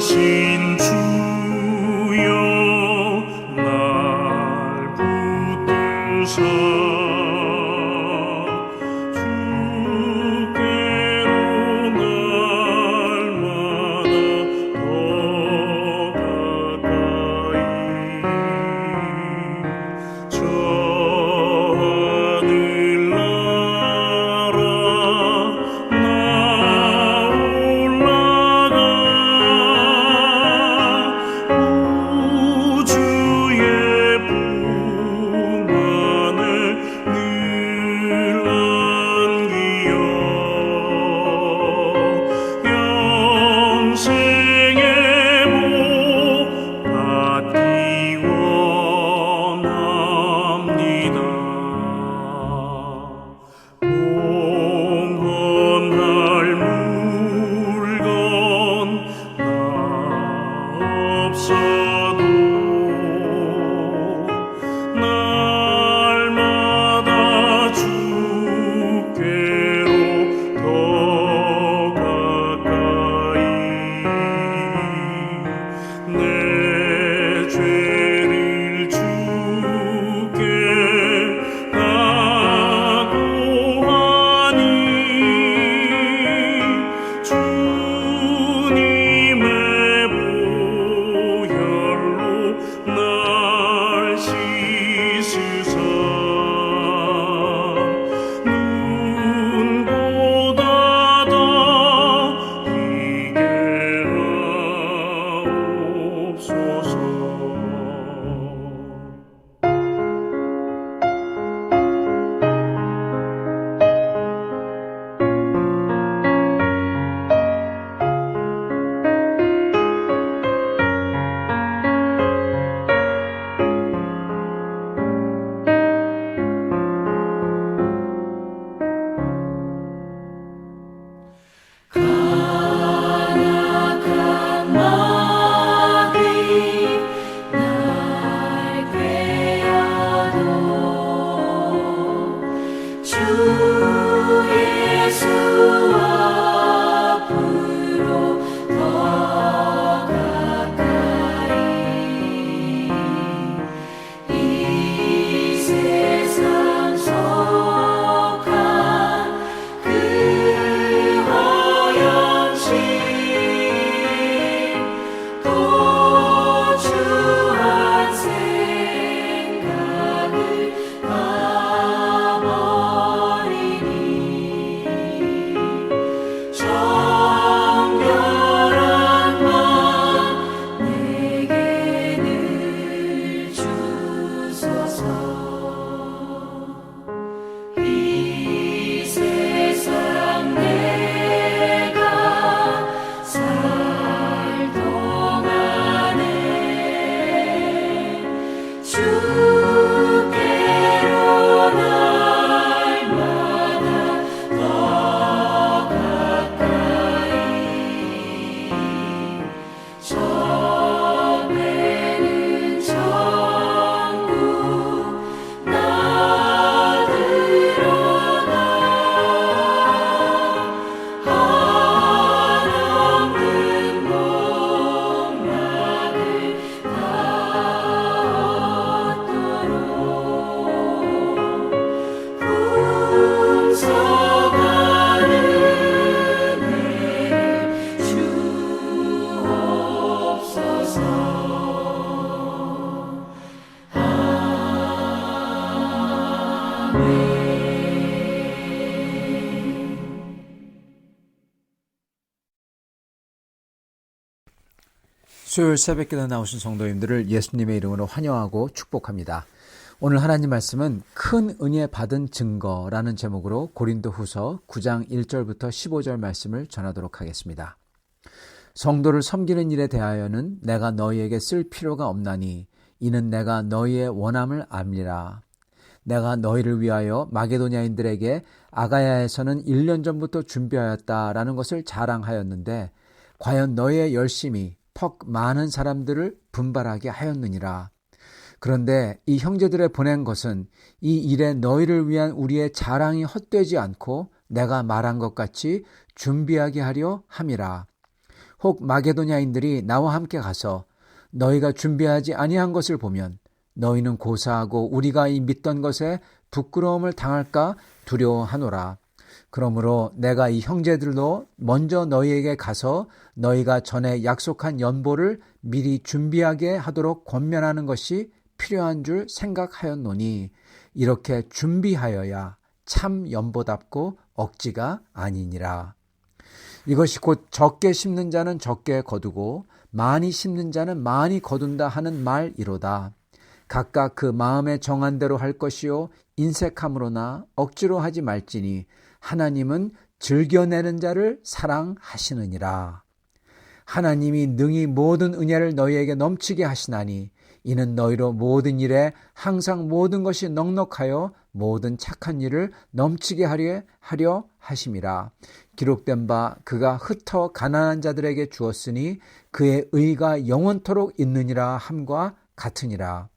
대신 주여 날 붙드사 수요일 새벽기도 나오신 성도님들을 예수님의 이름으로 환영하고 축복합니다. 오늘 하나님 말씀은 큰 은혜 받은 증거라는 제목으로 고린도후서 9장 1절부터 15절 말씀을 전하도록 하겠습니다. 성도를 섬기는 일에 대하여는 내가 너희에게 쓸 필요가 없나니 이는 내가 너희의 원함을 압니라. 내가 너희를 위하여 마게도냐인들에게 아가야에서는 1년 전부터 준비하였다라는 것을 자랑하였는데 과연 너희의 열심이 퍽 많은 사람들을 분발하게 하였느니라. 그런데 이 형제들의 보낸 것은 이 일에 너희를 위한 우리의 자랑이 헛되지 않고 내가 말한 것 같이 준비하게 하려 함이라. 혹 마게도냐인들이 나와 함께 가서 너희가 준비하지 아니한 것을 보면 너희는 고사하고 우리가 이 믿던 것에 부끄러움을 당할까 두려워하노라. 그러므로 내가 이 형제들도 먼저 너희에게 가서 너희가 전에 약속한 연보를 미리 준비하게 하도록 권면하는 것이 필요한 줄 생각하였노니 이렇게 준비하여야 참 연보답고 억지가 아니니라. 이것이 곧 적게 심는 자는 적게 거두고 많이 심는 자는 많이 거둔다 하는 말이로다. 각각 그 마음에 정한 대로 할 것이요 인색함으로나 억지로 하지 말지니 하나님은 즐겨내는 자를 사랑하시느니라. 하나님이 능히 모든 은혜를 너희에게 넘치게 하시나니 이는 너희로 모든 일에 항상 모든 것이 넉넉하여 모든 착한 일을 넘치게 하려 하심이라. 기록된 바 그가 흩어 가난한 자들에게 주었으니 그의 의가 영원토록 있느니라 함과 같으니라.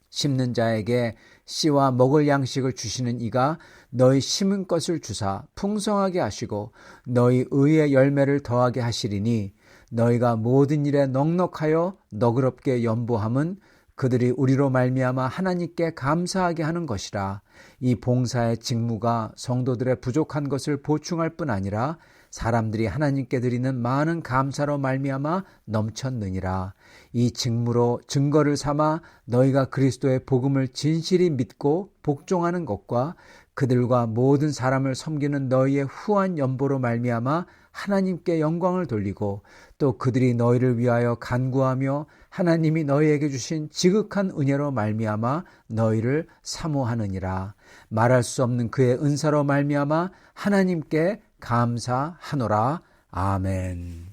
심는 자에게 씨와 먹을 양식을 주시는 이가 너희 심은 것을 주사 풍성하게 하시고 너희 의의 열매를 더하게 하시리니 너희가 모든 일에 넉넉하여 너그럽게 연보함은 그들이 우리로 말미암아 하나님께 감사하게 하는 것이라. 이 봉사의 직무가 성도들의 부족한 것을 보충할 뿐 아니라 사람들이 하나님께 드리는 많은 감사로 말미암아 넘쳤느니라. 이 직무로 증거를 삼아 너희가 그리스도의 복음을 진실히 믿고 복종하는 것과 그들과 모든 사람을 섬기는 너희의 후한 연보로 말미암아 하나님께 영광을 돌리고 또 그들이 너희를 위하여 간구하며 하나님이 너희에게 주신 지극한 은혜로 말미암아 너희를 사모하느니라. 말할 수 없는 그의 은사로 말미암아 하나님께 감사하노라. 아멘.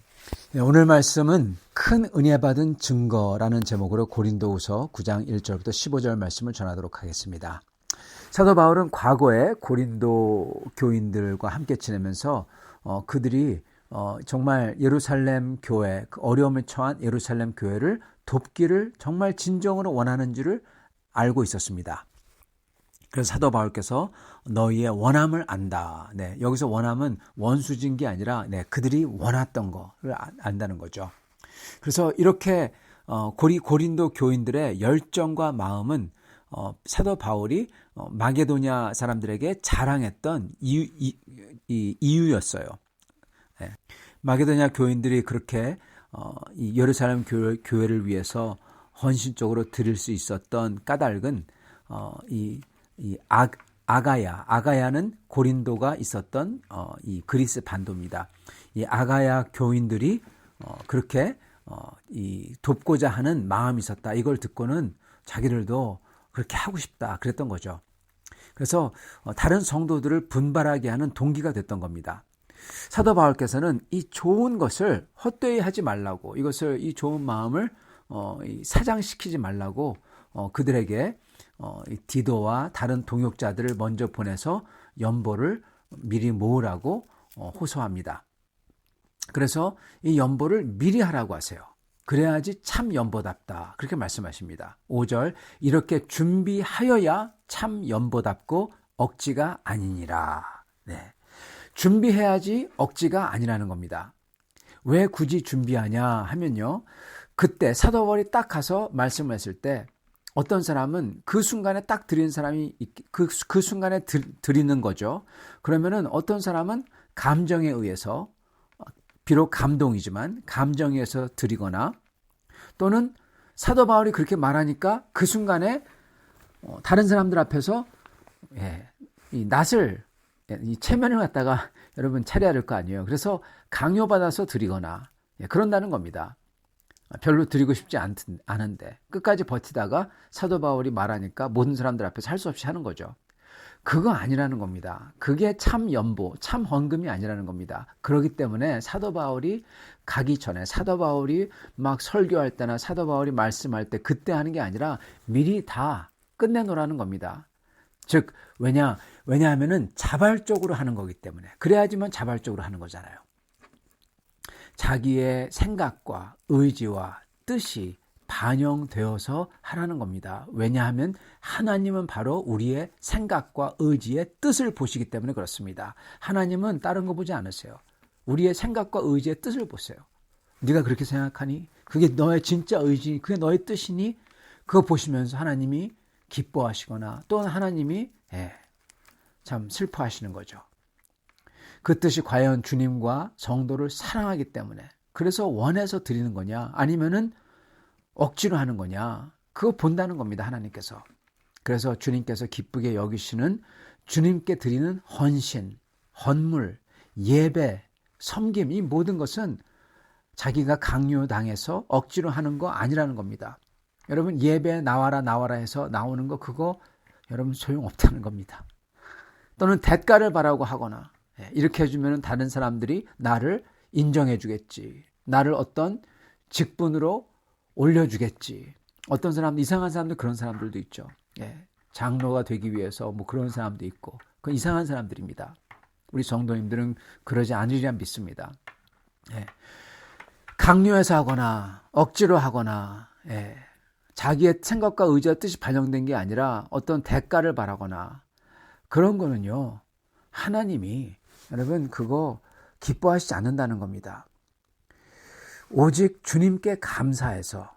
네, 오늘 말씀은 큰 은혜 받은 증거라는 제목으로 고린도후서 9장 1절부터 15절 말씀을 전하도록 하겠습니다. 사도 바울은 과거에 고린도 교인들과 함께 지내면서 그들이 정말 예루살렘 교회, 그 어려움에 처한 예루살렘 교회를 돕기를 정말 진정으로 원하는 줄을 알고 있었습니다. 그래서 사도 바울께서 너희의 원함을 안다. 네, 여기서 원함은 원수진 게 아니라 그들이 원했던 거를 안다는 거죠. 그래서 이렇게 고린도 교인들의 열정과 마음은 사도 바울이 마게도냐 사람들에게 자랑했던 이유였어요. 네. 마게도냐 교인들이 그렇게 이 예루살렘 교회를 위해서 헌신적으로 드릴 수 있었던 까닭은 아가야는 고린도가 있었던 이 그리스 반도입니다. 이 아가야 교인들이 그렇게 이 돕고자 하는 마음이 있었다. 이걸 듣고는 자기들도 그렇게 하고 싶다 그랬던 거죠. 그래서 다른 성도들을 분발하게 하는 동기가 됐던 겁니다. 사도 바울께서는 이 좋은 것을 헛되이 하지 말라고, 이 좋은 마음을 사장시키지 말라고 그들에게 디도와 다른 동역자들을 먼저 보내서 연보를 미리 모으라고 호소합니다. 그래서 이 연보를 미리 하라고 하세요. 그래야지 참 연보답다. 그렇게 말씀하십니다. 5절, 이렇게 준비하여야 참 연보답고 억지가 아니니라. 네. 준비해야지 억지가 아니라는 겁니다. 왜 굳이 준비하냐 하면요. 그때 사도 바울이 딱 가서 말씀을 했을 때 어떤 사람은 그 순간에 딱 드리는 사람이 그 순간에 드리는 거죠. 그러면은 어떤 사람은 감정에 의해서, 비록 감동이지만 감정에 의해서 드리거나, 또는 사도 바울이 그렇게 말하니까 그 순간에 다른 사람들 앞에서 이 낫을, 이 체면을 갖다가 여러분 차려야 될 거 아니에요. 그래서 강요받아서 드리거나 그런다는 겁니다. 별로 드리고 싶지 않은데 끝까지 버티다가 사도 바울이 말하니까 모든 사람들 앞에서 할 수 없이 하는 거죠. 그거 아니라는 겁니다. 그게 참 연보, 참 헌금이 아니라는 겁니다. 그렇기 때문에 사도 바울이 가기 전에, 사도 바울이 막 설교할 때나 사도 바울이 말씀할 때 그때 하는 게 아니라 미리 다 끝내놓으라는 겁니다. 즉 왜냐하면은 자발적으로 하는 거기 때문에, 그래야지만 자발적으로 하는 거잖아요. 자기의 생각과 의지와 뜻이 반영되어서 하라는 겁니다. 왜냐하면 하나님은 바로 우리의 생각과 의지의 뜻을 보시기 때문에 그렇습니다. 하나님은 다른 거 보지 않으세요. 우리의 생각과 의지의 뜻을 보세요. 네가 그렇게 생각하니? 그게 너의 진짜 의지, 그게 너의 뜻이니? 그거 보시면서 하나님이 기뻐하시거나 또는 하나님이 참 슬퍼하시는 거죠. 그 뜻이 과연 주님과 성도를 사랑하기 때문에 그래서 원해서 드리는 거냐 아니면은 억지로 하는 거냐 그거 본다는 겁니다. 하나님께서. 그래서 주님께서 기쁘게 여기시는 주님께 드리는 헌신, 헌물, 예배, 섬김 이 모든 것은 자기가 강요당해서 억지로 하는 거 아니라는 겁니다. 여러분 예배 나와라 해서 나오는 거 그거 여러분 소용없다는 겁니다. 또는 대가를 바라고 하거나 이렇게 해주면 다른 사람들이 나를 인정해 주겠지. 나를 어떤 직분으로 올려주겠지. 어떤 사람들 이상한 사람들 그런 사람들도 있죠. 장로가 되기 위해서 뭐 그런 사람도 있고 그건 이상한 사람들입니다. 우리 성도님들은 그러지 않으리라 믿습니다. 강요해서 하거나 억지로 하거나 자기의 생각과 의지와 뜻이 반영된 게 아니라 어떤 대가를 바라거나 그런 거는요 하나님이 여러분 그거 기뻐하시지 않는다는 겁니다. 오직 주님께 감사해서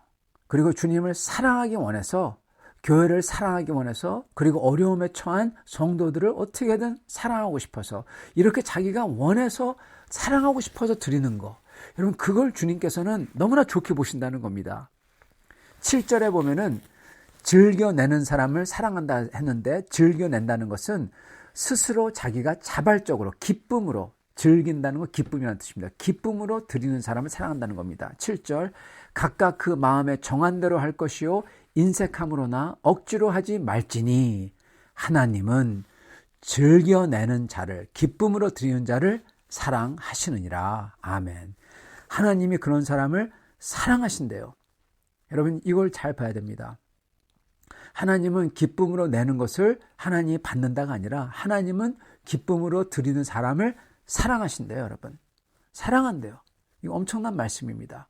그리고 주님을 사랑하기 원해서 교회를 사랑하기 원해서 그리고 어려움에 처한 성도들을 어떻게든 사랑하고 싶어서 이렇게 자기가 원해서 사랑하고 싶어서 드리는 거 여러분 그걸 주님께서는 너무나 좋게 보신다는 겁니다. 7절에 보면은 즐겨내는 사람을 사랑한다 했는데 즐겨낸다는 것은 스스로 자기가 자발적으로 기쁨으로 즐긴다는 건 기쁨이라는 뜻입니다. 기쁨으로 드리는 사람을 사랑한다는 겁니다. 7절 각각 그 마음에 정한 대로 할 것이요 인색함으로나 억지로 하지 말지니 하나님은 즐겨내는 자를 기쁨으로 드리는 자를 사랑하시느니라. 아멘. 하나님이 그런 사람을 사랑하신대요. 여러분 이걸 잘 봐야 됩니다. 하나님은 기쁨으로 내는 것을 하나님이 받는다가 아니라 하나님은 기쁨으로 드리는 사람을 사랑하신대요. 여러분 사랑한대요. 이거 엄청난 말씀입니다.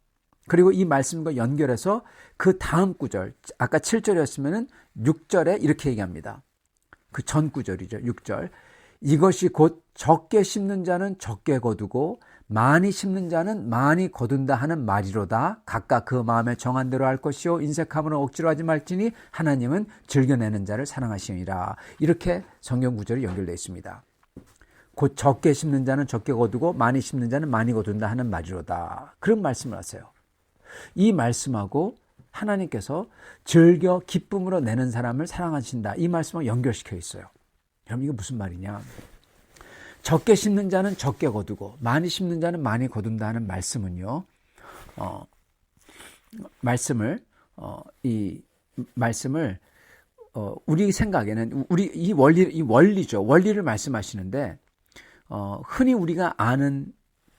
그리고 이 말씀과 연결해서 그 다음 구절 아까 7절이었으면 6절에 이렇게 얘기합니다. 그 전 구절이죠. 6절 이것이 곧 적게 심는 자는 적게 거두고 많이 심는 자는 많이 거둔다 하는 말이로다. 각각 그 마음에 정한 대로 할 것이요 인색함으로 억지로 하지 말지니 하나님은 즐겨내는 자를 사랑하시니라. 이렇게 성경 구절이 연결되어 있습니다. 곧 적게 심는 자는 적게 거두고 많이 심는 자는 많이 거둔다 하는 말이로다. 그런 말씀을 하세요. 이 말씀하고 하나님께서 즐겨 기쁨으로 내는 사람을 사랑하신다. 이 말씀하고 연결시켜 있어요. 그럼 이거 무슨 말이냐? 적게 심는 자는 적게 거두고 많이 심는 자는 많이 거둔다 하는 말씀은요. 이 말씀을 우리 생각에는 이 원리죠. 원리를 말씀하시는데 흔히 우리가 아는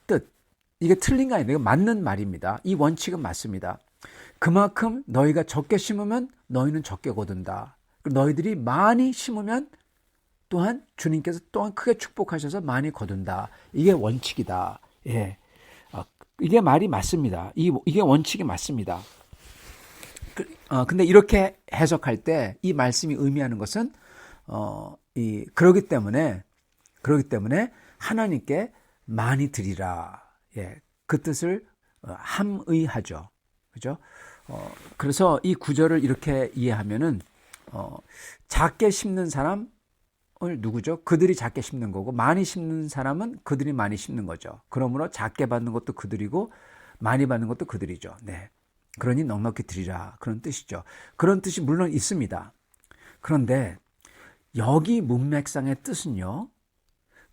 뜻 이게 틀린 거 아니에요. 맞는 말입니다. 이 원칙은 맞습니다. 그만큼 너희가 적게 심으면 너희는 적게 거둔다. 너희들이 많이 심으면 또한 주님께서 또한 크게 축복하셔서 많이 거둔다. 이게 원칙이다. 이게 말이 맞습니다. 이게 원칙이 맞습니다. 근데 이렇게 해석할 때 이 말씀이 의미하는 것은 그러기 때문에 하나님께 많이 드리라. 그 뜻을 함의하죠. 그죠? 그래서 이 구절을 이렇게 이해하면은 작게 심는 사람을 누구죠? 그들이 작게 심는 거고 많이 심는 사람은 그들이 많이 심는 거죠. 그러므로 작게 받는 것도 그들이고 많이 받는 것도 그들이죠. 네. 그러니 넉넉히 드리라. 그런 뜻이죠. 그런 뜻이 물론 있습니다. 그런데 여기 문맥상의 뜻은요.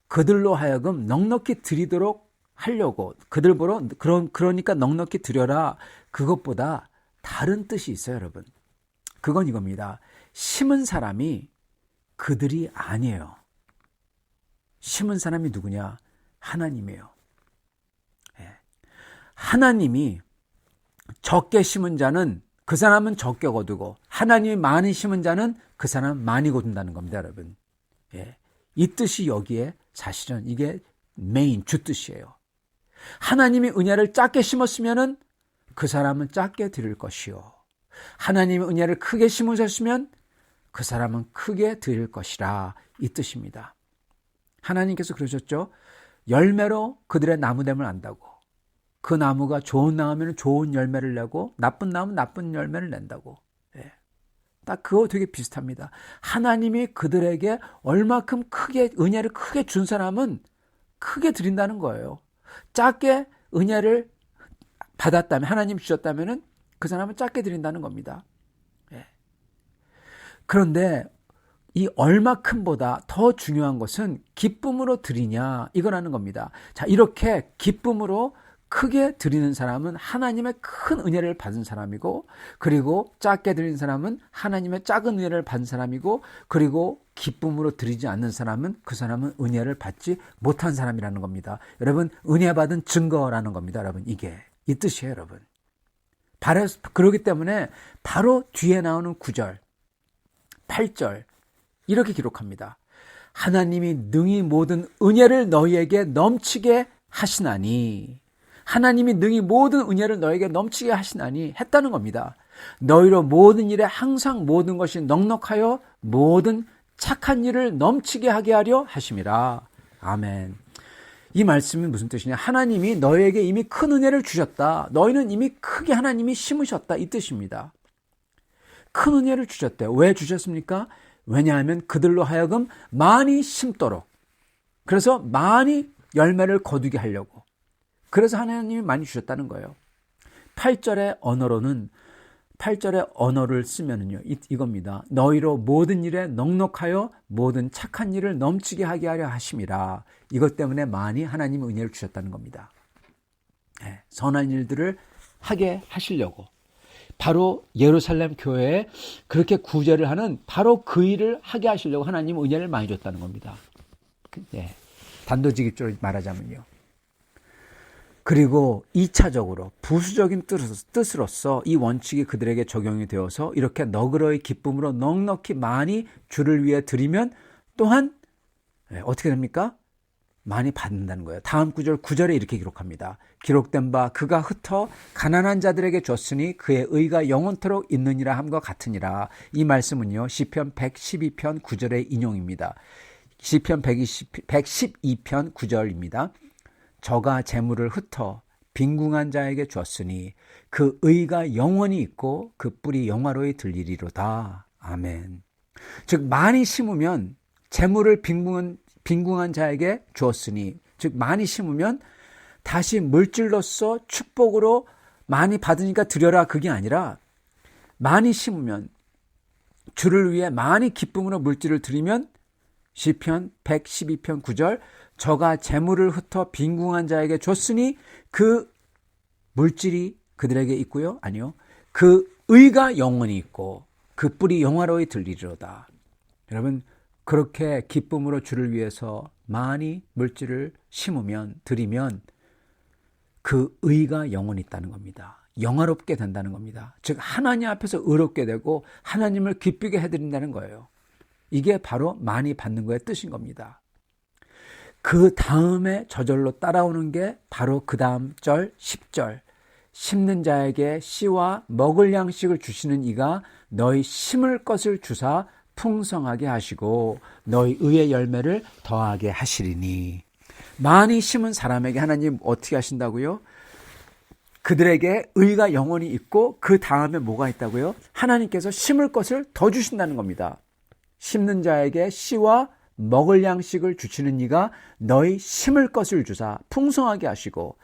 그들로 하여금 넉넉히 드리도록 하려고 그들보러 그러니까 넉넉히 드려라. 그것보다 다른 뜻이 있어요, 여러분. 그건 이겁니다. 심은 사람이 그들이 아니에요. 심은 사람이 누구냐? 하나님이에요. 하나님이 적게 심은 자는 그 사람은 적게 거두고 하나님이 많이 심은 자는 그 사람은 많이 거둔다는 겁니다, 여러분. 이 뜻이 여기에 사실은 이게 메인 주뜻이에요. 하나님이 은혜를 작게 심었으면은 그 사람은 작게 드릴 것이요. 하나님이 은혜를 크게 심으셨으면 그 사람은 크게 드릴 것이라 이 뜻입니다. 하나님께서 그러셨죠. 열매로 그들의 나무됨을 안다고. 그 나무가 좋은 나무면 좋은 열매를 내고 나쁜 나무는 나쁜 열매를 낸다고. 예. 딱 그거 되게 비슷합니다. 하나님이 그들에게 얼마큼 크게 은혜를 크게 준 사람은 크게 드린다는 거예요. 작게 은혜를 받았다면 하나님 주셨다면 그 사람은 작게 드린다는 겁니다. 예. 그런데 이 얼마큼보다 더 중요한 것은 기쁨으로 드리냐 이거라는 겁니다. 자, 이렇게 기쁨으로 크게 드리는 사람은 하나님의 큰 은혜를 받은 사람이고, 그리고 작게 드리는 사람은 하나님의 작은 은혜를 받은 사람이고, 그리고 기쁨으로 드리지 않는 사람은 그 사람은 은혜를 받지 못한 사람이라는 겁니다. 여러분, 은혜 받은 증거라는 겁니다. 여러분, 이게 이 뜻이에요. 여러분, 그렇기 때문에 바로 뒤에 나오는 9절 8절 이렇게 기록합니다. 하나님이 능히 모든 은혜를 너희에게 넘치게 하시나니, 하나님이 능히 모든 은혜를 너에게 넘치게 하시나니 했다는 겁니다. 너희로 모든 일에 항상 모든 것이 넉넉하여 모든 착한 일을 넘치게 하게 하려 하심이라. 아멘. 이 말씀이 무슨 뜻이냐? 하나님이 너희에게 이미 큰 은혜를 주셨다. 너희는 이미 크게 하나님이 심으셨다. 이 뜻입니다. 큰 은혜를 주셨대요. 왜 주셨습니까? 왜냐하면 그들로 하여금 많이 심도록, 그래서 많이 열매를 거두게 하려고, 그래서 하나님이 많이 주셨다는 거예요. 8절의 언어를 쓰면은요, 이겁니다. 너희로 모든 일에 넉넉하여 모든 착한 일을 넘치게 하게 하려 하심이라. 이것 때문에 많이 하나님의 은혜를 주셨다는 겁니다. 네, 선한 일들을 하게 하시려고. 바로 예루살렘 교회에 그렇게 구제를 하는 바로 그 일을 하게 하시려고 하나님은 은혜를 많이 줬다는 겁니다. 네, 단도직입적으로 말하자면요. 그리고 2차적으로 부수적인 뜻으로서 이 원칙이 그들에게 적용이 되어서 이렇게 너그러이 기쁨으로 넉넉히 많이 주를 위해 드리면 또한 어떻게 됩니까? 많이 받는다는 거예요. 다음 구절 9절에 이렇게 기록합니다. 기록된 바 그가 흩어 가난한 자들에게 줬으니 그의 의가 영원토록 있느니라 함과 같으니라. 이 말씀은요, 시편 112편 9절의 인용입니다. 시편 112편 9절입니다. 저가 재물을 흩어 빈궁한 자에게 줬으니 그 의가 영원히 있고 그 뿔이 영화로이 들리리로다. 아멘. 즉 많이 심으면 재물을 빈궁한 자에게 주었으니, 즉 많이 심으면 다시 물질로서 축복으로 많이 받으니까 드려라, 그게 아니라 많이 심으면 주를 위해 많이 기쁨으로 물질을 드리면 시편 112편 9절 저가 재물을 흩어 빈궁한 자에게 줬으니 그 물질이 그들에게 있고요. 아니요. 그 의가 영원히 있고 그 뿔이 영화로이 들리리로다. 여러분, 그렇게 기쁨으로 주를 위해서 많이 물질을 심으면, 드리면 그 의가 영원히 있다는 겁니다. 영화롭게 된다는 겁니다. 즉 하나님 앞에서 의롭게 되고 하나님을 기쁘게 해드린다는 거예요. 이게 바로 많이 받는 거의 뜻인 겁니다. 그 다음에 저절로 따라오는 게 바로 그 다음 절 10절. 심는 자에게 씨와 먹을 양식을 주시는 이가 너희 심을 것을 주사 풍성하게 하시고 너희 의의 열매를 더하게 하시리니. 많이 심은 사람에게 하나님 어떻게 하신다고요? 그들에게 의가 영원히 있고 그 다음에 뭐가 있다고요? 하나님께서 심을 것을 더 주신다는 겁니다. 심는 자에게 씨와 먹을 양식을 주시는 이가 너희 심을 것을 주사 풍성하게 하시고,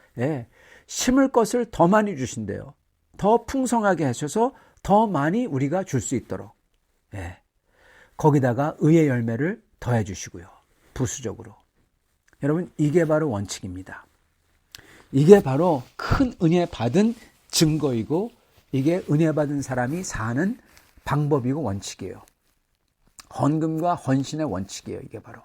심을 것을 더 많이 주신대요. 더 풍성하게 하셔서 더 많이 우리가 줄 수 있도록. 거기다가 의의 열매를 더해 주시고요. 부수적으로. 여러분, 이게 바로 원칙입니다. 이게 바로 큰 은혜 받은 증거이고 이게 은혜 받은 사람이 사는 방법이고 원칙이에요. 헌금과 헌신의 원칙이에요. 이게 바로.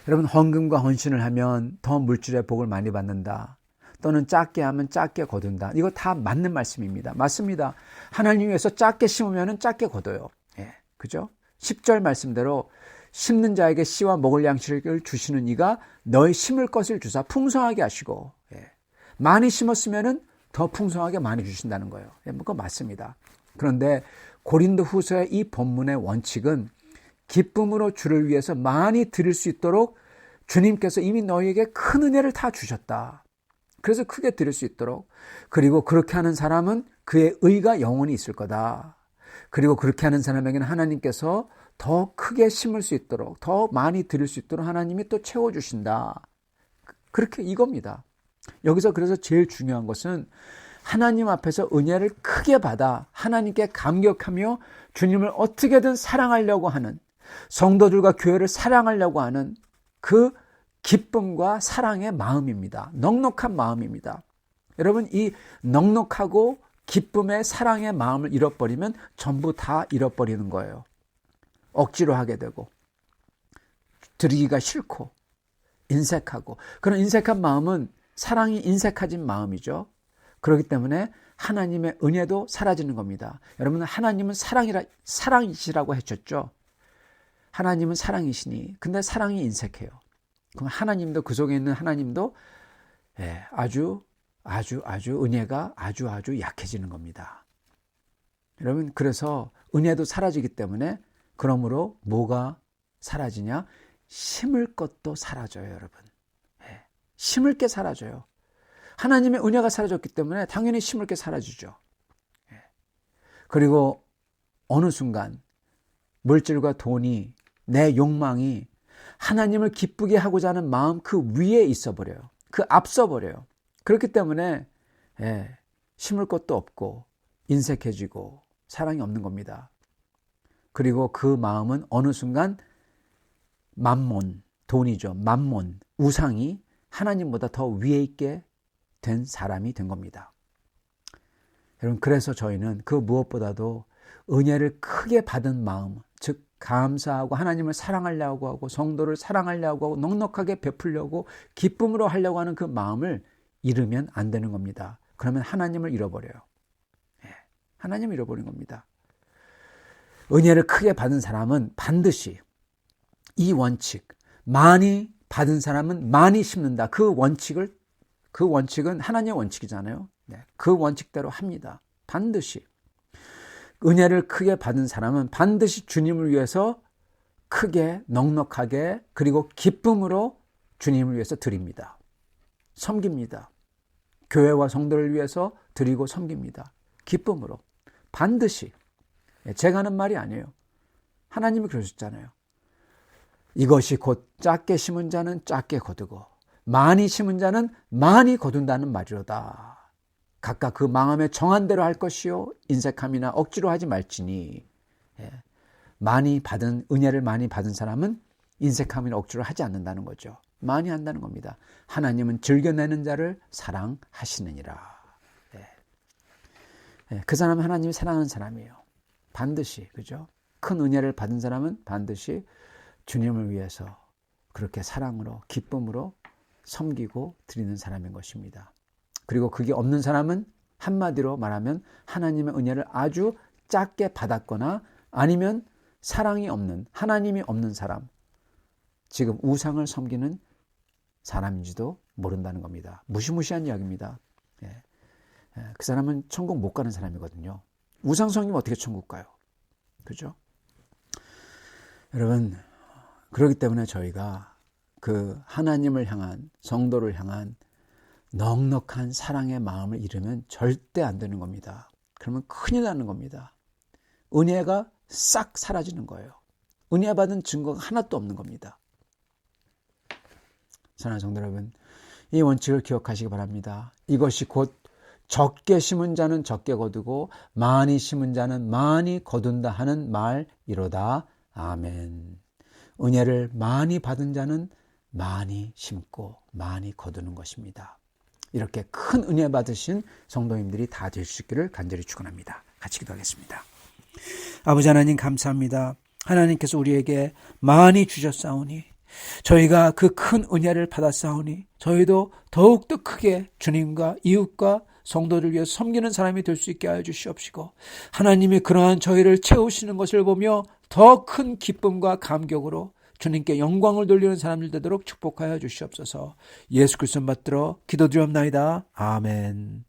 여러분, 헌금과 헌신을 하면 더 물질의 복을 많이 받는다. 또는 작게 하면 작게 거둔다. 이거 다 맞는 말씀입니다. 맞습니다. 하나님 위해서 작게 심으면 작게 거둬요. 그죠? 10절 말씀대로 심는 자에게 씨와 먹을 양식을 주시는 이가 너희 심을 것을 주사 풍성하게 하시고, 많이 심었으면 더 풍성하게 많이 주신다는 거예요. 그거 맞습니다. 그런데 고린도 후서의 이 본문의 원칙은 기쁨으로 주를 위해서 많이 드릴 수 있도록 주님께서 이미 너희에게 큰 은혜를 다 주셨다. 그래서 크게 드릴 수 있도록, 그리고 그렇게 하는 사람은 그의 의가 영원히 있을 거다. 그리고 그렇게 하는 사람에게는 하나님께서 더 크게 심을 수 있도록, 더 많이 드릴 수 있도록 하나님이 또 채워주신다. 그렇게 이겁니다. 여기서 그래서 제일 중요한 것은 하나님 앞에서 은혜를 크게 받아 하나님께 감격하며 주님을 어떻게든 사랑하려고 하는, 성도들과 교회를 사랑하려고 하는 그 기쁨과 사랑의 마음입니다. 넉넉한 마음입니다. 여러분, 이 넉넉하고 기쁨의 사랑의 마음을 잃어버리면 전부 다 잃어버리는 거예요. 억지로 하게 되고 드리기가 싫고 인색하고, 그런 인색한 마음은 사랑이 인색해진 마음이죠. 그렇기 때문에 하나님의 은혜도 사라지는 겁니다. 여러분, 하나님은 사랑이시라고 하셨죠. 하나님은 사랑이시니, 근데 사랑이 인색해요. 그럼 하나님도, 그 속에 있는 하나님도 아주 은혜가 아주 약해지는 겁니다. 여러분, 그래서 은혜도 사라지기 때문에, 그러므로 뭐가 사라지냐? 심을 것도 사라져요, 여러분. 심을 게 사라져요. 하나님의 은혜가 사라졌기 때문에 당연히 심을 게 사라지죠. 그리고 어느 순간 물질과 돈이, 내 욕망이 하나님을 기쁘게 하고자 하는 마음 그 위에 있어 버려요. 그 앞서 버려요. 그렇기 때문에 심을 것도 없고 인색해지고 사랑이 없는 겁니다. 그리고 그 마음은 어느 순간 맘몬, 돈이죠. 맘몬, 우상이 하나님보다 더 위에 있게 된 사람이 된 겁니다. 여러분, 그래서 저희는 그 무엇보다도 은혜를 크게 받은 마음, 즉 감사하고 하나님을 사랑하려고 하고 성도를 사랑하려고 하고 넉넉하게 베풀려고 기쁨으로 하려고 하는 그 마음을 잃으면 안 되는 겁니다. 그러면 하나님을 잃어버려요. 하나님을 잃어버린 겁니다. 은혜를 크게 받은 사람은 반드시 이 원칙, 많이 받은 사람은 많이 심는다. 그 원칙은 하나님의 원칙이잖아요. 그 원칙대로 합니다. 반드시. 은혜를 크게 받은 사람은 반드시 주님을 위해서 크게, 넉넉하게, 그리고 기쁨으로 주님을 위해서 드립니다. 섬깁니다. 교회와 성도를 위해서 드리고 섬깁니다. 기쁨으로. 반드시. 제가 하는 말이 아니에요. 하나님이 그러셨잖아요. 이것이 곧 작게 심은 자는 작게 거두고 많이 심은 자는 많이 거둔다는 말이로다. 각각 그 마음에 정한 대로 할 것이요 인색함이나 억지로 하지 말지니. 은혜를 많이 받은 사람은 인색함이나 억지로 하지 않는다는 거죠. 많이 한다는 겁니다. 하나님은 즐겨내는 자를 사랑하시느니라. 그 사람은 하나님이 사랑하는 사람이에요. 반드시, 그죠? 큰 은혜를 받은 사람은 반드시 주님을 위해서 그렇게 사랑으로, 기쁨으로 섬기고 드리는 사람인 것입니다. 그리고 그게 없는 사람은 한마디로 말하면 하나님의 은혜를 아주 작게 받았거나 아니면 사랑이 없는, 하나님이 없는 사람, 지금 우상을 섬기는 사람인지도 모른다는 겁니다. 무시무시한 이야기입니다. 그 사람은 천국 못 가는 사람이거든요. 우상 섬기면 어떻게 천국 가요? 그죠? 여러분, 그렇기 때문에 저희가 그 하나님을 향한, 성도를 향한 넉넉한 사랑의 마음을 잃으면 절대 안 되는 겁니다. 그러면 큰일 나는 겁니다. 은혜가 싹 사라지는 거예요. 은혜 받은 증거가 하나도 없는 겁니다. 사랑하는 성도 여러분, 이 원칙을 기억하시기 바랍니다. 이것이 곧 적게 심은 자는 적게 거두고 많이 심은 자는 많이 거둔다 하는 말이로다. 아멘. 은혜를 많이 받은 자는 많이 심고 많이 거두는 것입니다. 이렇게 큰 은혜 받으신 성도님들이 다 될 수 있기를 간절히 축원합니다. 같이 기도하겠습니다. 아버지 하나님, 감사합니다. 하나님께서 우리에게 많이 주셨사오니 저희가 그 큰 은혜를 받았사오니 저희도 더욱더 크게 주님과 이웃과 성도를 위해 섬기는 사람이 될 수 있게 하여 주시옵시고, 하나님이 그러한 저희를 채우시는 것을 보며 더 큰 기쁨과 감격으로 주님께 영광을 돌리는 사람들 되도록 축복하여 주시옵소서. 예수 그리스도 받들어 기도드리옵나이다. 아멘.